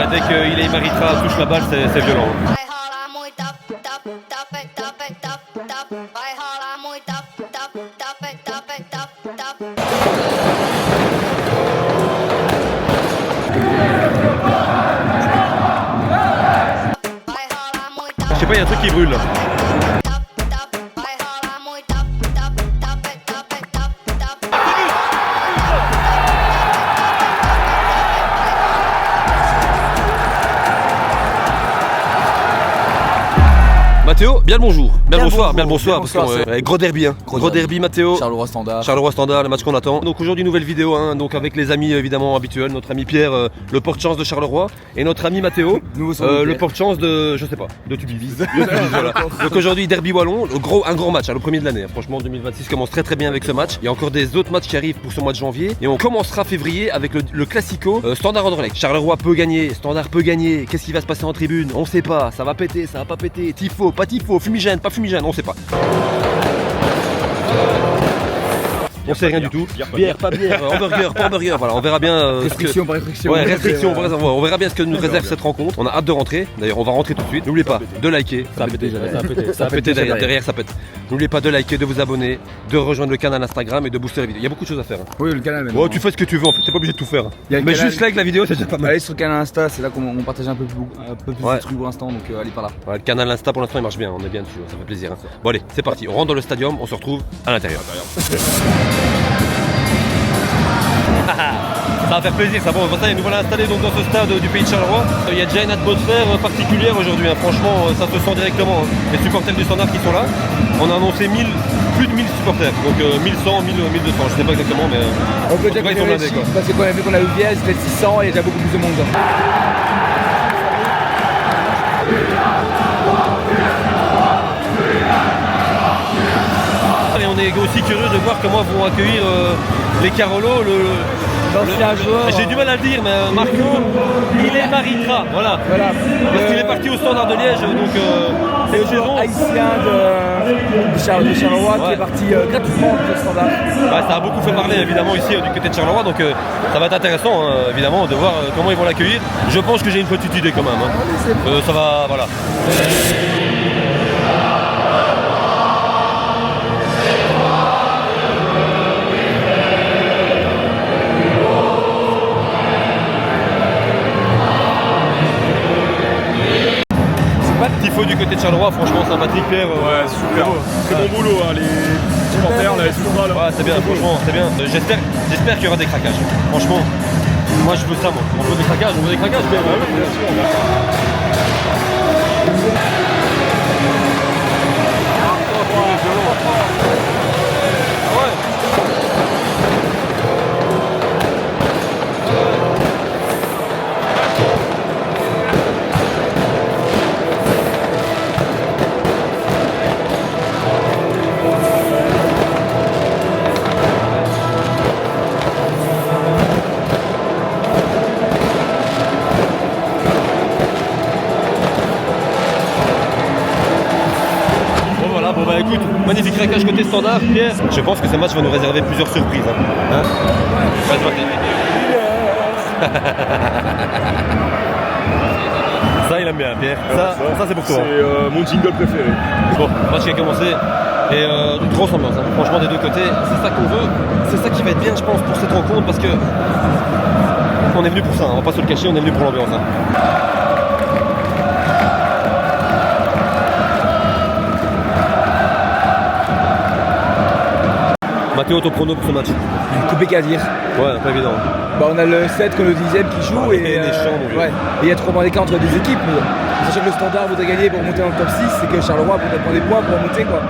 dès qu'il est Maritra touche la balle, c'est violent. Je sais pas, il y a un truc qui brûle là. Mathéo, bien le bonjour, bien le bonsoir, bien le bonsoir, parce que gros derby, hein. Gros derby Mathéo. Charleroi Standard. Charleroi Standard, le match qu'on attend. Donc aujourd'hui nouvelle vidéo, hein, donc avec les amis évidemment habituels, notre ami Pierre, le porte-chance de Charleroi, et notre ami Mathéo, le porte-chance de, je sais pas, de Tubize. Voilà. Donc aujourd'hui derby wallon, un gros match, hein, le premier de l'année. Franchement 2026 commence très très bien avec ce match. Il y a encore des autres matchs qui arrivent pour ce mois de janvier, et on commencera février avec le classico Standard Anderlecht. Charleroi peut gagner, Standard peut gagner. Qu'est-ce qui va se passer en tribune? On sait pas. Ça va péter, ça va pas péter. Tifo, pas tifo, fumigène, pas fumigène, on sait pas. On sait rien du tout. Bière, pas bière, hamburger, pas hamburger. Voilà, on verra bien. Restriction, pas restriction. Ouais, restriction. On verra bien ce que nous réserve cette rencontre. On a hâte de rentrer. D'ailleurs, on va rentrer tout de suite. N'oubliez pas de liker. Ça a pété, ça a pété derrière, ça pète. N'oubliez pas de liker, de vous abonner, de rejoindre le canal Instagram et de booster la vidéo. Il y a beaucoup de choses à faire. Oui, le canal maintenant. Ouais, tu fais ce que tu veux en fait. T'es pas obligé de tout faire. Mais juste like la vidéo, c'est déjà pas mal. Allez sur le canal Insta, c'est là qu'on partage un peu plus de trucs pour l'instant. Donc allez par là. Ouais, le canal Insta pour l'instant il marche bien. On est bien dessus. Ça fait plaisir. Hein. Bon allez, c'est parti. On rentre dans le stadium. On se retrouve à l'intérieur. Ça va faire plaisir, ça. Bon, nous voilà installés donc dans ce stade du pays de Charleroi. Il y a déjà une atmosphère particulière aujourd'hui, hein. Franchement, ça se sent directement. Hein. Les supporters du Standard qui sont là. On a annoncé plus de 1000 supporters, donc 1100, 1200, je sais pas exactement, mais on peut dire qu'ils sont blindés, parce qu'on a vu qu'on a eu Viez, c'était 600 et il y a déjà beaucoup plus de monde. Et on est aussi curieux de voir comment vont accueillir les Carolo, l'ancien joueur. J'ai du mal à le dire, mais Marco, il est Maritra, voilà. Parce qu'il est parti au Standard de Liège, donc c'est le joueur haïtien de Charleroi qui est parti gratuitement au Standard. Ouais, ça a beaucoup fait parler évidemment ici du côté de Charleroi, donc ça va être intéressant évidemment de voir comment ils vont l'accueillir. Je pense que j'ai une petite idée quand même. Hein. Ça va, voilà. Tifo du côté de Charleroi, franchement sympathique Pierre. Ouais, super. Très bon boulot, hein, les supporters, là, les supporters. Ouais, c'est bien, franchement, c'est bien. J'espère qu'il y aura des craquages. Franchement, moi je veux ça, moi. On veut des craquages, Pierre. Ouais, bien sûr. Écoute, magnifique craquage côté Standard, Pierre. Je pense que ce match va nous réserver plusieurs surprises. Hein. Ça, il aime bien, Pierre. Ça c'est pour toi. C'est mon jingle préféré. Bon, match qui a commencé. Et grosse ambiance, hein. Franchement des deux côtés. C'est ça qu'on veut. C'est ça qui va être bien, je pense, pour cette rencontre. Parce que on est venu pour ça, hein. On va pas se le cacher, on est venu pour l'ambiance. Hein. Mathéo, ton prono pour ce match? Compliqué à dire. Ouais, pas évident. Bah, on a le 7 contre le 10e qui joue et il y a 3 points d'écart entre les deux équipes. Sachant que le Standard voudrait gagner pour monter dans le top 6, c'est que Charleroi peut prendre des points pour monter quoi.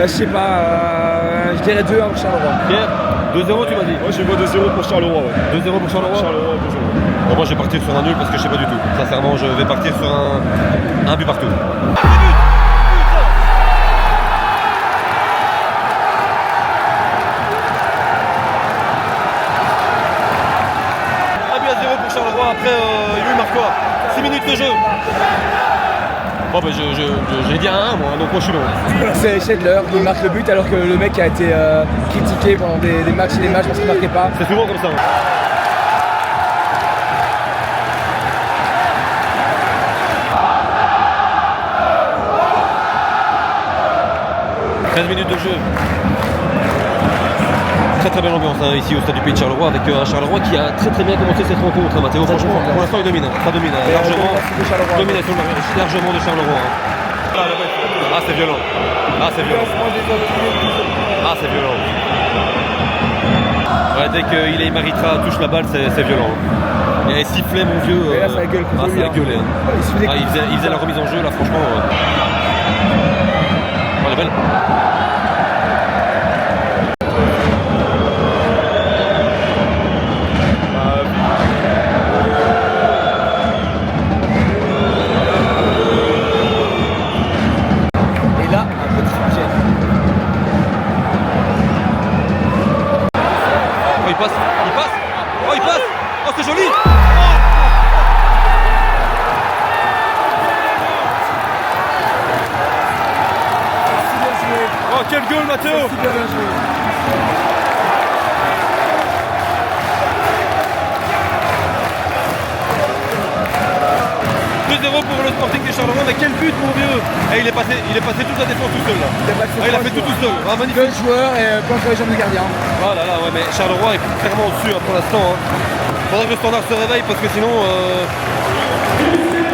Je sais pas, je dirais 2-1 pour Charleroi. Pierre, 2-0 tu m'as dit? Moi je vois 2-0 pour Charleroi. Ouais. 2-0 pour Charleroi? Charleroi, 2-0. Bon, moi je vais partir sur un nul parce que je sais pas du tout. Sincèrement, je vais partir sur un but partout. Après, il marque quoi? 6 minutes de jeu. Bon, bah, j'ai dit un 1 moi, donc moi je suis bon. C'est Schedler, il marque le but alors que le mec a été critiqué pendant des matchs et des matchs parce qu'il ne marquait pas. C'est souvent comme ça. 13 minutes de jeu. Très très belle ambiance hein, ici au stade du Pays de Charleroi avec un Charleroi qui a très bien commencé cette rencontre. Hein, Mathéo, franchement, pour l'instant il domine. Ça domine largement. Domination largement de Charleroi. Hein. Ah c'est violent. Ah c'est violent. Ah c'est violent. Ouais, dès qu'il Maritra touche la balle, c'est violent. Il y a les sifflets mon vieux. Et là ça gueule. Ah ça a gueulé. Hein. Il faisait la remise en jeu là franchement. Oh, elle est belle. Quel goal Mathéo! 2-0 pour le Sporting de Charleroi, mais quel but mon vieux! Et il est passé toute la défense tout seul là. Il a fait tout seul. Ah, magnifique. Deux joueurs et pas encore les jambes du gardien. Oh là là, ouais, mais Charleroi est clairement au-dessus hein, pour l'instant. Hein. Faudra que le Standard se réveille parce que sinon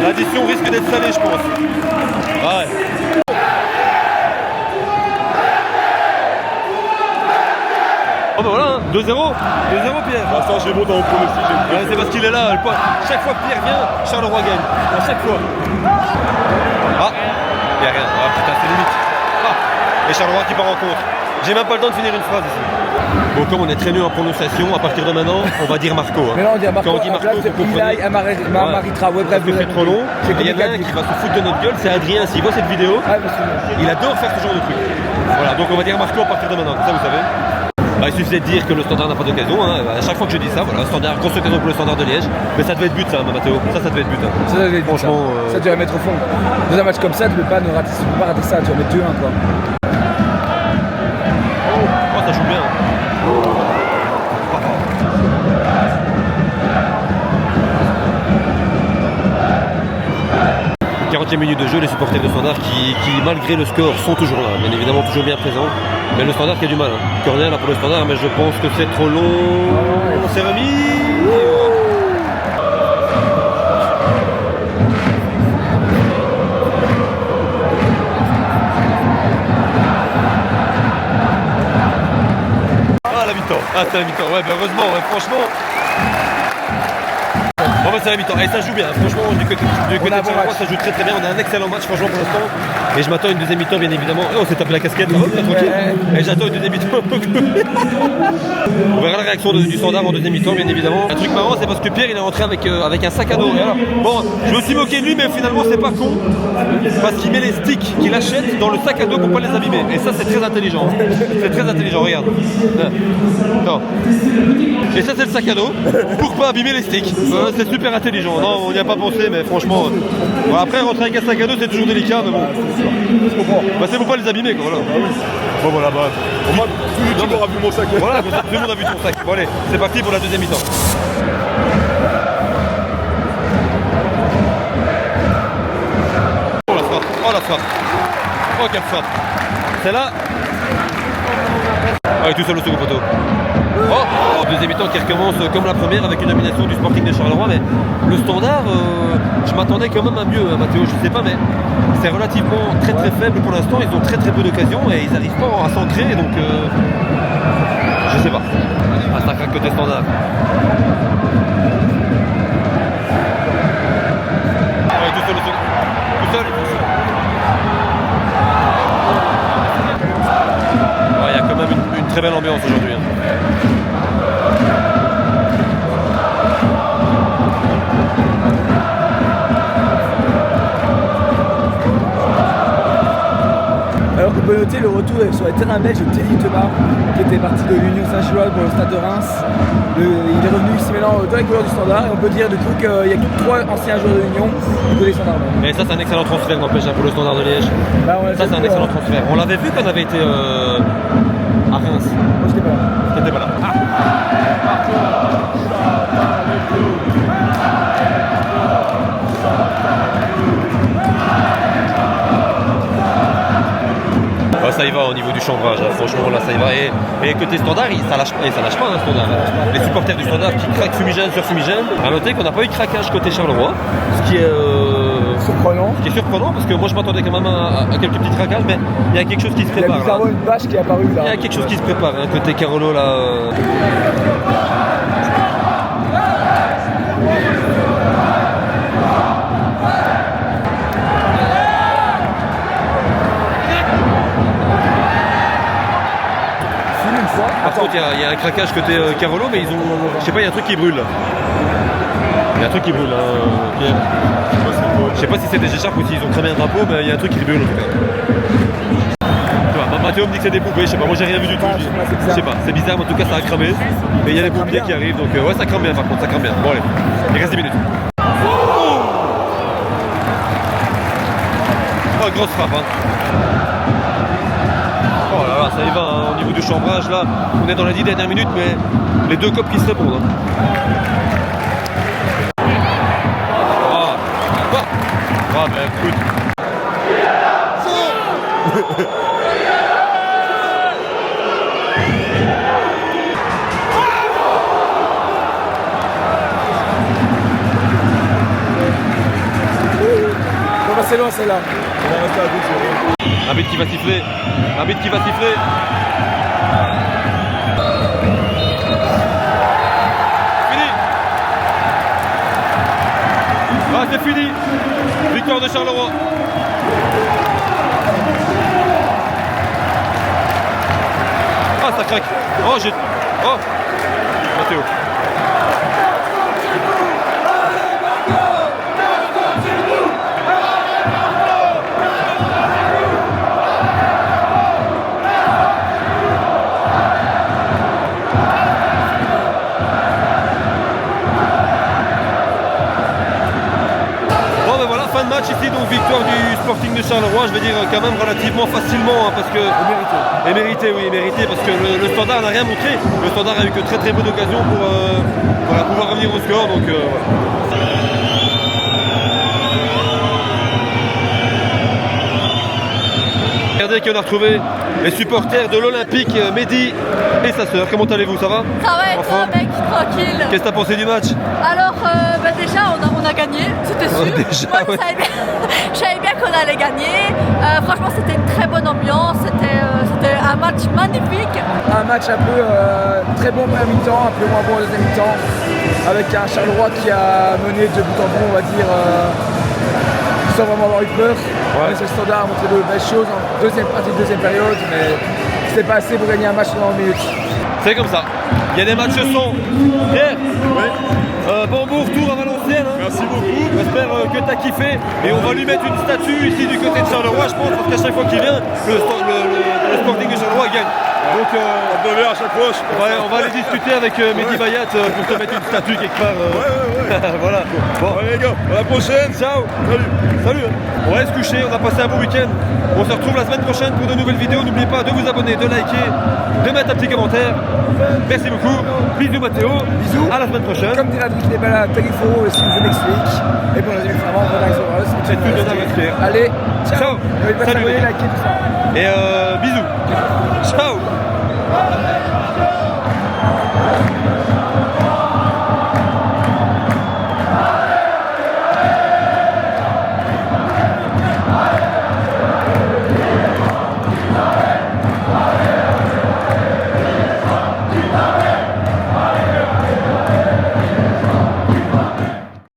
l'addition risque d'être salée je pense. Ouais. Oh bah voilà, 2-0 Pierre. Pour l'instant j'ai bon dans mon pronostic. Ouais, c'est parce qu'il est là, chaque fois que Pierre vient, Charleroi gagne. À chaque fois. Ah, il n'y a rien. Ah putain, c'est limite. Ah, et Charleroi qui part en contre. J'ai même pas le temps de finir une phrase ici. Bon, comme on est très nul en prononciation, à partir de maintenant, on va dire Marco. Hein. Mais là on dit Marco, quand on dit Marco, vous comprenez. Maritra, ouais, bref. C'est trop long. Il y en a un qui va se foutre de notre gueule, c'est Adrien. S'il voit cette vidéo, il adore faire ce genre de truc. Voilà, donc on va dire Marco à partir de maintenant, comme ça vous savez. Bah, il suffisait de dire que le Standard n'a pas d'occasion. Hein. À chaque fois que je dis ça, voilà, Standard, grosse occasion pour le Standard de Liège. Mais ça devait être but, ça, Mathéo. Ça devait être but. Hein. Ça devait être franchement. Ça, tu vas mettre au fond. Dans un match comme ça, tu peux pas rater ça. Tu vas mettre 2-1 quoi. Oh, ça joue bien. 40e minute de jeu, les supporters de Standard qui malgré le score sont toujours là, bien évidemment toujours bien présents. Mais le Standard qui a du mal. Hein. Corner là pour le Standard, mais je pense que c'est trop long. On s'est remis. Ah la mi-temps. Ah c'est la mi-temps. Ouais, bah, heureusement, ouais, franchement. Bon bah c'est la mi-temps, et ça joue bien, franchement du côté de Charleroi ça joue très bien, on a un excellent match franchement pour l'instant. Et je m'attends à une deuxième mi-temps bien évidemment. Oh on s'est tapé la casquette, hop là tranquille. Et j'attends une deuxième mi-temps. On verra la réaction du Standard en deuxième mi-temps bien évidemment. Un truc marrant c'est parce que Pierre il est rentré avec un sac à dos. Alors, bon je me suis moqué de lui mais finalement c'est pas con. Parce qu'il met les sticks qu'il achète dans le sac à dos pour pas les abîmer. Et ça c'est très intelligent. C'est très intelligent, regarde. Non. Et ça c'est le sac à dos pour pas abîmer les sticks. C'est super intelligent, non on n'y a pas pensé mais franchement bon, après rentrer avec un sac à dos c'est toujours délicat mais bon bah, c'est pour pas les abîmer quoi voilà. Bon voilà bah au moins tout le monde aura vu mon sac. Voilà tout le monde a vu ton sac. Bon allez c'est parti pour la deuxième mi-temps. Oh la frappe, oh la frappe, oh quelle frappe. Celle-là. Ah, tout seul au second poteau. Oh, deuxième mi-temps qui recommence comme la première avec une domination du Sporting de Charleroi, mais le Standard, je m'attendais quand même à mieux, hein, Mathéo, je sais pas, mais c'est relativement très faible pour l'instant, ils ont très peu d'occasions et ils n'arrivent pas à s'ancrer, donc je sais pas. Ah, ça craque côté Standard. Ouais, tout seul au second. Tout seul. Il y a quand même une très belle ambiance aujourd'hui. Hein. Alors qu'on peut noter le retour sur les terrains belges de Teddy Thomas, qui était parti de l'Union Saint-Gilloise pour le Stade de Reims. Il est revenu ici maintenant dans les couleurs du Standard et on peut dire du coup qu'il y a 3 anciens joueurs de l'Union du côté Standard. Et ça c'est un excellent transfert n'empêche pour le Standard de Liège. Bah, ça c'est un excellent transfert. On l'avait vu quand on avait été à Reims. Moi j'étais pas là. T'étais pas là. ça y va au niveau du chambrage, hein. Franchement là ça y va. Et côté standard, ça lâche pas hein, standard. Les supporters du standard qui craquent fumigène sur fumigène. À noter qu'on n'a pas eu de craquage côté Charleroi, ce qui est surprenant parce que moi je m'attendais quand même à quelques petits craquages, mais il y a quelque chose qui se prépare. Il y a bizarrement une bâche qui est apparue là. Il y a quelque chose qui se prépare, hein, côté Carolo là. Par contre, il y a un craquage côté Carolo, mais ils ont. Je sais pas, il y a un truc qui brûle là. Il y a un truc qui brûle là. Pierre. Je sais pas si c'est des écharpes ou s'ils ont cramé un drapeau, mais il y a un truc qui brûle en tout cas. Tu vois, Mathéo me dit que c'est des poupées, je sais pas, moi j'ai rien vu du tout. Je sais pas, c'est bizarre, mais en tout cas ça a cramé. Mais il y a les pompiers qui arrivent, donc ouais, ça crame bien par contre, ça crame bien. Bon allez, il reste 10 minutes. Oh, grosse frappe, hein. Oh là là, ça y va, hein, au niveau du chambrage, là, on est dans les 10 dernières minutes, mais les deux copes qui se répondent. Hein. Ah, ben écoute. On va passer loin celle-là. On va rester à gauche. Arbitre qui va siffler. Arbitre qui va siffler. Fini. Ah, c'est fini. Victoire de Charleroi. Ah, ça craque. Oh, j'ai. Oh. Mathéo. Fin de match ici, donc victoire du Sporting de Charleroi, je vais dire quand même relativement facilement, hein, parce que... Et mérité, oui, mérité, parce que le Standard n'a rien montré. Le Standard a eu que très peu d'occasions pour voilà, pouvoir revenir au score, donc voilà. Regardez qu'on a retrouvé les supporters de l'Olympique, Mehdi et sa sœur. Comment allez-vous, ça va? Ça va et toi, mec, tranquille. Qu'est-ce que t'as pensé du match? Alors, déjà, on a gagné, c'était sûr. Déjà, moi, ouais. je savais bien qu'on allait gagner. Franchement, c'était une très bonne ambiance. C'était un match magnifique. Un match un peu très bon premier mi-temps, un peu moins bon au deuxième mi-temps, avec un Charleroi qui a mené de bout en bout, on va dire, sans vraiment avoir eu peur. Ouais. Le Standard a montré de belles choses en deuxième période, mais c'était pas assez pour gagner un match dans 90 minutes. C'est comme ça. Il y a des matchs sans. Pierre, oui. Bon retour à Valenciennes. Hein. Merci beaucoup. J'espère que tu as kiffé. Et on va lui mettre une statue ici du côté de Charleroi, je pense, parce qu'à chaque fois qu'il vient, le Sporting de Charleroi gagne. Donc à chaque fois. On va aller discuter avec Mehdi Bayat pour te mettre une statue quelque part. Voilà. Bon allez les gars, à la prochaine. Ciao. Salut. Salut. On va aller se coucher, on a passé un bon week-end. On se retrouve la semaine prochaine pour de nouvelles vidéos. N'oubliez pas de vous abonner, de liker, de mettre un petit commentaire. Merci beaucoup. Bisous Mathéo. Bisous. À la semaine prochaine. Comme dirait Adric Nebala, Telifo, si vous m'explique. Et bon, on a dit vraiment, on va C'est tout de suite. Allez, ciao. Ciao. N'oubliez pas de Salut. s'abonner, liker, tout ça. Et bisous. Ciao.